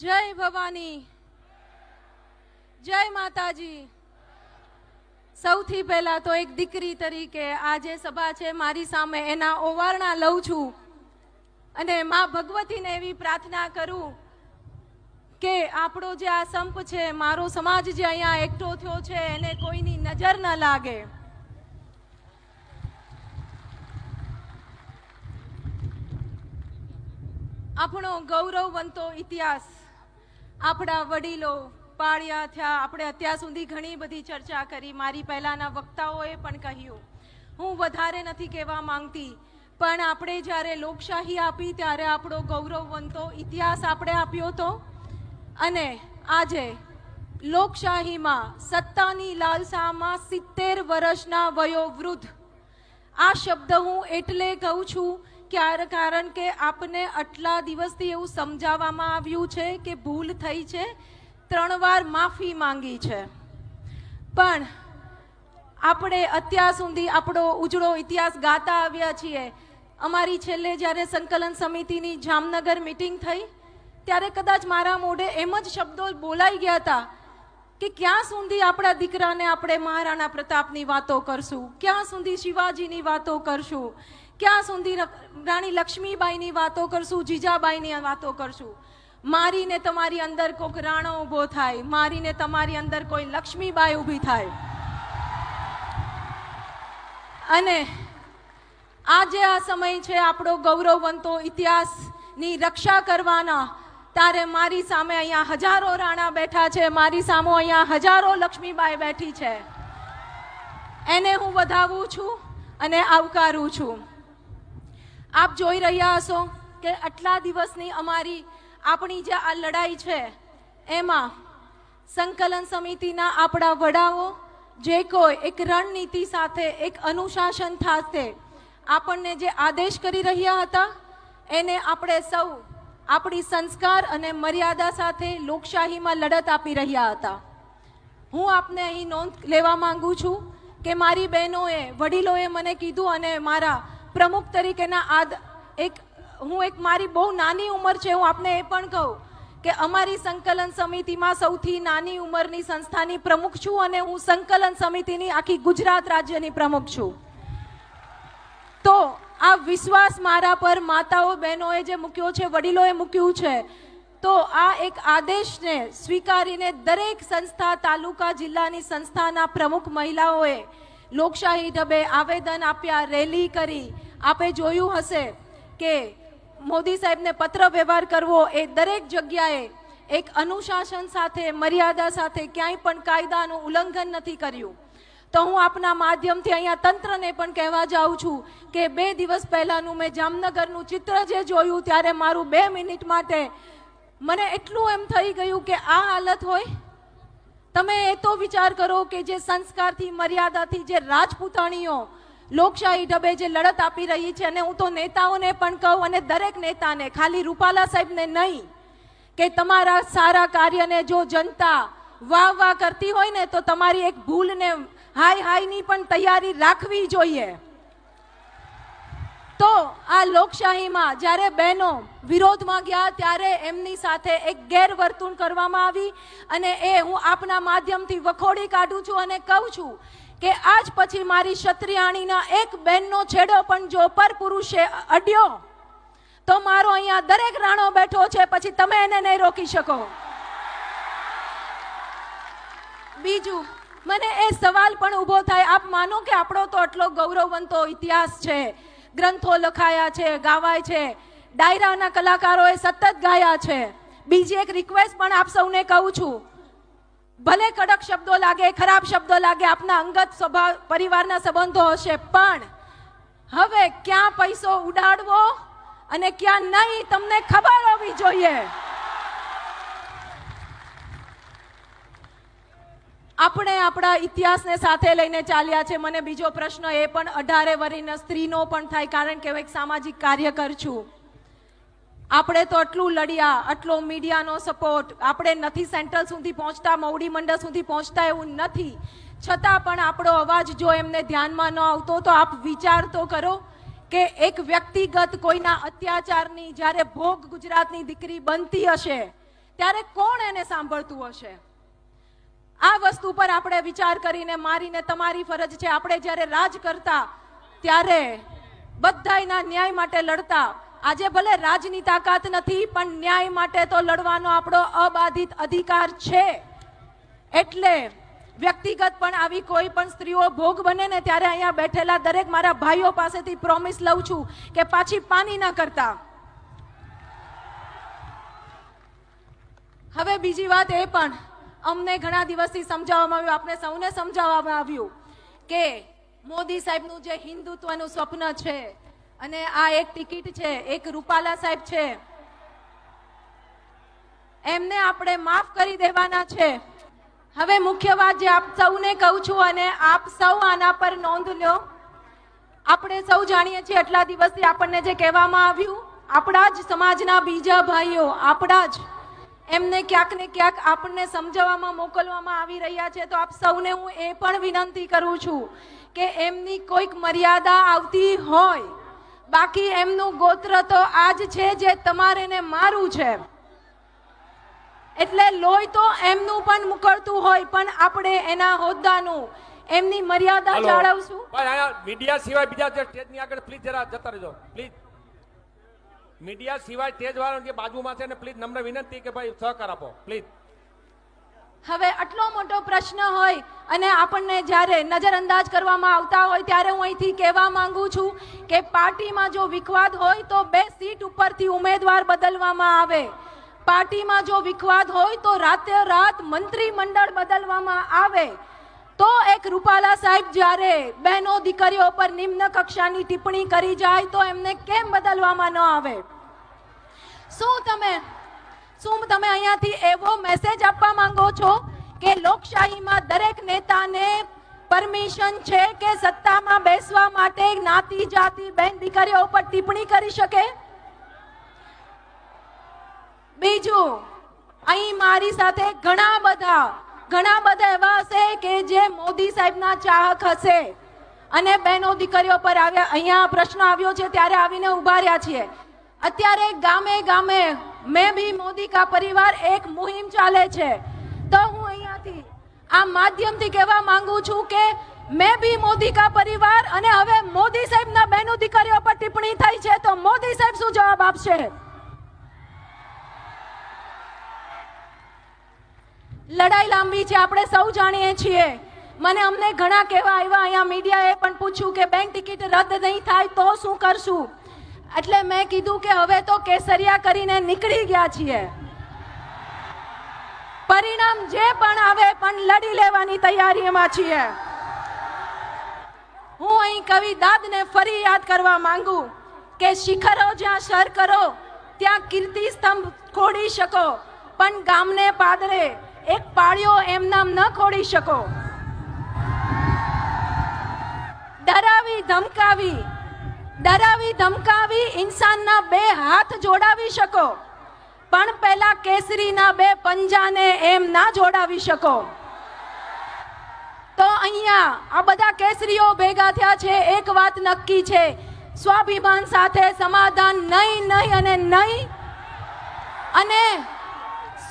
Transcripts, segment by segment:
जय भवानी, जय माताजी। સૌથી પહેલા તો એક દીકરી તરીકે આજે સભા છે મારી સામે એના ઓવારણા લઉં છું અને માં ભગવતીને એવી પ્રાર્થના કરું કે આપણો જે આ સંપ છે, મારો સમાજ જે અહીંયા એકઠો થયો છે, એને કોઈની નજર ન લાગે। આપણો ગૌરવવંતો ઇતિહાસ, આપણા વડીલો પાળ્યા થયા, આપણે અત્યાર સુધી ઘણી બધી ચર્ચા કરી, મારી પહેલાના વક્તાઓએ પણ કહ્યું, હું વધારે નથી કહેવા માંગતી, પણ આપણે જ્યારે લોકશાહી આપી ત્યારે આપણો ગૌરવવંતો ઇતિહાસ આપણે આપ્યો હતો અને આજે લોકશાહીમાં સત્તાની લાલસામાં 70 વર્ષના વયોવૃદ્ધ, આ શબ્દ હું એટલે કહું છું કારણ કે આપને આટલા દિવસથી એવું સમજાવવામાં આવ્યું છે કે ભૂલ થઈ છે, 3 વાર માફી માંગી છે, પણ આપણે અત્યાર સુધી આપણો ઉજળો ઇતિહાસ ગાતા આવ્યા છીએ। અમારી છેલ્લે જ્યારે સંકલન સમિતિની જામનગર મીટિંગ થઈ ત્યારે કદાચ મારા મોઢે એમ જ શબ્દો બોલાઈ ગયા હતા કે ક્યાં સુધી આપણા દીકરાને આપણે મહારાણા પ્રતાપની વાતો કરશું, ક્યાં સુધી શિવાજીની વાતો કરશું, ક્યાં સુધી રાણી લક્ષ્મીબાઈની વાતો કરશું, જીજાબાઈની વાતો કરશું। મારીને તમારી અંદર કોઈક રાણો ઊભો થાય, મારીને તમારી અંદર કોઈ લક્ષ્મીબાઈ ઊભી થાય અને આજે આ સમય છે આપણો ગૌરવવંતો ઇતિહાસની રક્ષા કરવાના। ત્યારે મારી સામે અહીંયા હજારો રાણા બેઠા છે, મારી સામે અહીંયા હજારો લક્ષ્મીબાઈ બેઠી છે, એને હું વધાવું છું અને આવકારું છું। આપ જોઈ રહ્યા હશો કે આટલા દિવસની આપણી જે આ લડાઈ છે એમાં સંકલન સમિતિના આપણા વડાઓ જે કોઈ એક રણનીતિ સાથે, એક અનુશાસન સાથે આપણને જે આદેશ કરી રહ્યા હતા એને આપણે સૌ આપણી સંસ્કાર અને મર્યાદા સાથે લોકશાહીમાં લડત આપી રહ્યા હતા। હું આપને અહીં નોંધ લેવા માંગુ છું કે મારી બહેનોએ, વડીલોએ મને કીધું અને મારા પ્રમુખ તરીકેના મારી બહુ નાની ઉંમર છે, હું આપને એ પણ કહું કે અમારી સંકલન સમિતિમાં સૌથી નાની ઉંમરની સંસ્થાની પ્રમુખ છું અને હું સંકલન સમિતિની આખી ગુજરાત રાજ્યની પ્રમુખ છું। તો આ વિશ્વાસ મારા પર માતાઓ બહેનોએ જે મૂક્યો છે, વડીલોએ મૂક્યું છે, તો આ એક આદેશને સ્વીકારીને દરેક સંસ્થા, તાલુકા, જિલ્લાની સંસ્થાના પ્રમુખ મહિલાઓએ લોકશાહી ઢબે આવેદન આપ્યા, રેલી કરી। આપે જોયું હશે કે મોદી સાહેબને પત્ર વ્યવહાર કરવો એ દરેક જગ્યાએ એક અનુશાસન સાથે, મર્યાદા સાથે, ક્યાંય પણ કાયદાનું ઉલ્લંઘન નથી કર્યું। તો હું આપના માધ્યમથી અહીંયા તંત્રને પણ કહેવા જાઉં છું કે 2 દિવસ પહેલાનું મેં જામનગરનું ચિત્ર જે જોયું ત્યારે મારું 2 મિનિટ માટે મને એટલું એમ થઈ ગયું કે આ હાલત હોય। તમે એ તો વિચાર કરો કે જે સંસ્કારથી, મર્યાદાથી, જે રાજપૂતાણીઓ લોકશાહી ઢબે જે લડત આપી રહી છે, અને હું તો નેતાઓને પણ કહું અને દરેક નેતાને, ખાલી રૂપાલા સાહેબને નહીં, કે તમારા સારા કાર્યને જો જનતા વાહ કરતી હોય ને તો તમારી એક ભૂલને હાયની પણ તૈયારી રાખવી જોઈએ। તો આ લોકશાહીમાં જ્યારે બહેનો વિરોધમાં ગયા ત્યારે એમની સાથે એક ગેરવર્તણૂક કરવામાં આવી અને એ હું આપના માધ્યમથી વખોડી કાઢું છું અને કહું છું કે આજ પછી મારી ક્ષત્રિયાણીના એક બહેનનો છેડો પણ જો પર પુરુષે અડ્યો તો મારો અહીંયા દરેક રાણો બેઠો છે, પછી તમે એને નહીં રોકી શકો। બીજું, મને એ સવાલ પણ ઊભો થાય, આપ માનો કે આપણો તો આટલો ગૌરવવંતો ઇતિહાસ છે, ગ્રંથો લખાયા છે, ગાવાય છે, ડાયરાના કલાકારોએ સતત ગાયા છે। બીજી એક રિક્વેસ્ટ પણ આપ સૌને કહું છું, ભલે કડક શબ્દો લાગે, ખરાબ શબ્દો લાગે, આપના અંગત સ્વભાવ, પરિવારના સંબંધો હશે, પણ હવે ક્યાં પૈસો ઉડાડવો અને ક્યાં નહીં તમને ખબર હોવી જોઈએ। આપણે આપણા ઇતિહાસને સાથે લઈને ચાલ્યા છે। મને બીજો પ્રશ્ન એ પણ 18 વર્ષની સ્ત્રીનો પણ થાય, કારણ કે હું એક સામાજિક કાર્યકર છું। આપણે તો આટલું લડ્યા, આટલો મીડિયાનો સપોર્ટ, આપણે નથી સેન્ટ્રલ સુધી પહોંચતા, મવડી મંડળ સુધી પહોંચતા એવું નથી, છતાં પણ આપણો અવાજ જો એમને ધ્યાનમાં ન આવતો તો આપ વિચાર તો કરો કે એક વ્યક્તિગત કોઈના અત્યાચારની જ્યારે ભોગ ગુજરાતની દીકરી બનતી હશે ત્યારે કોણ એને સાંભળતું હશે? આ વસ્તુ પર આપણે વિચાર કરીને મારીને તમારી ફરજ છે. આપણે જ્યારે રાજ કરતા ત્યારે બધાયના ન્યાય માટે લડતા. આજે ભલે રાજની તાકાત નથી, પણ ન્યાય માટે તો લડવાનો આપણો અબાધિત અધિકાર છે. એટલે વ્યક્તિગત પણ આવી કોઈ પણ સ્ત્રીઓ ભોગ બને ને ત્યારે અહીંયા બેઠેલા દરેક મારા ભાઈઓ પાસેથી પ્રોમિસ લઉં છું કે પાછી પાની ના કરતા. હવે બીજી વાત એ પણ અમને ઘણા દિવસથી સમજાવવામાં આવ્યું, આપણે સૌને સમજાવવામાં આવ્યું કે મોદી સાહેબનું જે હિન્દુત્વનું સ્વપ્ન છે અને આ એક ટિકિટ છે, એક રૂપાલા સાહેબ છે, એમને આપણે માફ કરી દેવાના છે. હવે મુખ્ય વાત જે આપ સૌને કહું છું અને આપ સૌ આના પર નોંધ લો. આપણે સૌ જાણીએ છીએ એટલા દિવસથી આપણને જે કહેવામાં આવ્યું, આપણા જ સમાજના બીજા ભાઈઓ, આપણા જ એમને ક્યાંક ને ક્યાંક આપણને સમજાવવામાં મોકલવામાં આવી રહ્યા છે. તો આપ સૌને હું એ પણ વિનંતી કરું છું કે એમની કોઈક મર્યાદા આવતી હોય. બાકી એમનું ગોત્ર તો આજ છે જે તમારે ને મારું છે. એટલે લોહી તો એમનું પણ મુકળતું હોય, પણ આપણે એના હોદ્દાનું, એમની મર્યાદા જાળવશું. મીડિયા સિવાય બીજા જે સ્ટેજની આગળ પ્લીઝ જરા જતા રહેજો પ્લીઝ. મીડિયા સિવાય સ્ટેજ વાળા જે બાજુમાં છે ને પ્લીઝ નમ્ર વિનંતી કે ભાઈ સહકાર આપો પ્લીઝ. હવે આટલો મોટો પ્રશ્ન હોય અને આપણને જ્યારે નજરઅંદાજ કરવામાં આવતા હોય ત્યારે હું અહીંથી કહેવા માંગુ છું કે પાર્ટીમાં જો વિખવાદ હોય તો 2 સીટ ઉપરથી ઉમેદવાર બદલવામાં આવે. પાર્ટીમાં જો વિખવાદ હોય તો રાતે-રાત મંત્રીમંડળ બદલવામાં આવે. તો એક રૂપાલા સાહેબ જ્યારે બહેનો દીકરીઓ પર નિમ્ન કક્ષાની ટિપ્પણી કરી જાય તો એમને કેમ બદલવામાં ન આવે? શું તમે અહીંયાથી એવો મેસેજ આપવા માંગો છો કે લોકશાહીમાં દરેક નેતાને પરમિશન છે કે સત્તામાં બેસવા માટે જ્ઞાતિ જાતિ બેન દીકરીઓ પર ટિપ્પણી કરી શકે? બીજું, અહીં મારી સાથે ઘણા બધા એવા હશે કે જે મોદી સાહેબના ચાહક હશે અને બહેનો દીકરીઓ પર અહીંયા પ્રશ્ન આવ્યો છે ત્યારે આવીને ઉભા રહ્યા છીએ. અત્યારે ગામે ગામે મેં ભી મોદી કા પરિવાર એક મુહિમ ચાલે છે. તો હું અહીંયાથી આ માધ્યમથી કહેવા માંગુ છું કે મેં ભી મોદી કા પરિવાર, અને હવે મોદી સાહેબના બહેનો દીકરીઓ પર ટિપ્પણી થઈ છે તો મોદી સાહેબ શું જવાબ આપશે? લડાઈ લાંબી છે, આપણે સૌ જાણીએ છીએ. અમને ઘણા કહેવા આવ્યા, અહીંયા મીડિયાએ પણ પૂછ્યું કે બેંક ટિકિટ રદ નહીં થાય તો શું કરશું? એટલે મેં કીધું કે હવે તો કેસરિયા કરીને નીકળી ગયા છીએ. પરિણામ જે પણ આવે પણ લડી લેવાની તૈયારીમાં છીએ. હું અહીં કવિ દાદને ફરી યાદ કરવા માંગુ કે શિખરો જ્યાં સર કરો ત્યાં કીર્તિ સ્તંભ ખોડી શકો, પણ ગામને પાદરે એક પાળિયો એમ નામ ન ખોડી શકો. ડરાવી ધમકાવી ઇન્સાનના 2 હાથ જોડાવી શકો, પણ પહેલા કેસરીના 2 પંજાને એમ ના જોડાવી શકો. તો અહીંયા આ બધા કેસરીઓ ભેગા થયા છે. એક વાત નક્કી છે, સ્વાભિમાન સાથે સમાધાન નહીં અને નહીં, અને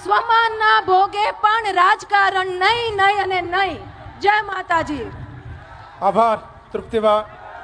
સ્વમાનના ભોગે પણ રાજકારણ નહીં અને નહીં. જય માતાજી. આભાર તૃપ્તિબા.